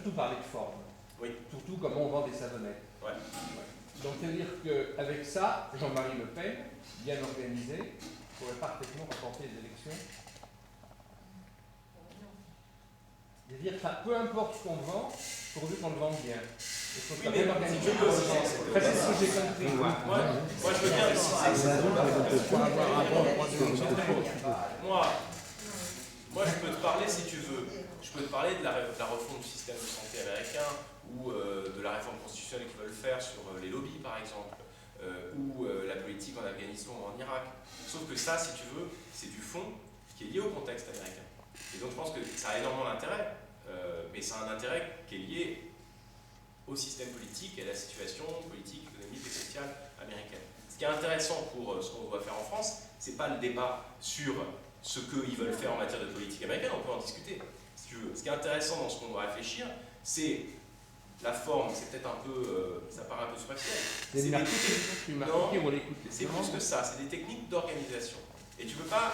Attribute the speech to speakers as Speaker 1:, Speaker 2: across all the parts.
Speaker 1: surtout parler de forme.
Speaker 2: Oui.
Speaker 1: Surtout comment on vend des savonnettes.
Speaker 2: Ouais.
Speaker 1: Donc, c'est-à-dire qu'avec ça, Jean-Marie Le Pen, bien organisé, pourrait parfaitement remporter les élections. C'est-à-dire que peu importe ce qu'on vend, pourvu qu'on le vende bien. Il faut bien organiser pour le vendre. C'est ce que j'ai compris.
Speaker 2: Moi, je veux bien Moi, je peux te parler, si tu veux, je peux te parler de la refonte du système de santé américain ou de la réforme constitutionnelle qu'ils veulent faire sur les lobbies, par exemple, ou la politique en Afghanistan ou en Irak. Sauf que ça, si tu veux, c'est du fond qui est lié au contexte américain. Et donc, je pense que ça a énormément d'intérêt, mais c'est un intérêt qui est lié au système politique et à la situation politique, économique et sociale américaine. Ce qui est intéressant pour ce qu'on doit faire en France, c'est pas le débat sur ce qu'ils veulent faire en matière de politique américaine, on peut en discuter, si tu veux. Ce qui est intéressant dans ce qu'on doit réfléchir, c'est la forme, c'est peut-être un peu, ça paraît un peu superficiel. C'est plus que ça, c'est des techniques d'organisation. Et tu peux pas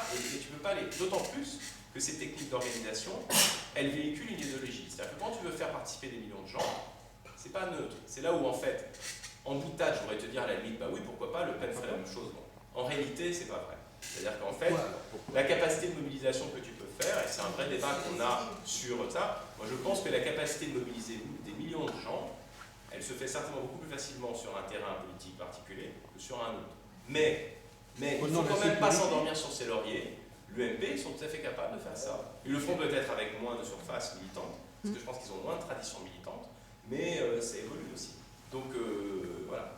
Speaker 2: aller, d'autant plus que ces techniques d'organisation, elles véhiculent une idéologie. C'est-à-dire que quand tu veux faire participer des millions de gens, c'est pas neutre. C'est là où, en fait, en boutade, je pourrais te dire à la limite, bah oui, pourquoi pas, Le Pen ferait la même chose. Bon. En réalité, c'est pas vrai. C'est-à-dire qu'en fait, la capacité de mobilisation que tu peux faire, et c'est un vrai débat qu'on a sur ça, moi je pense que la capacité de mobiliser des millions de gens, elle se fait certainement beaucoup plus facilement sur un terrain politique particulier que sur un autre. Mais il ne faut quand même pas s'endormir sur ses lauriers. L'UMP, ils sont tout à fait capables de faire ça. Ils le font peut-être avec moins de surface militante, parce que je pense qu'ils ont moins de tradition militante, mais ça évolue aussi. Donc voilà.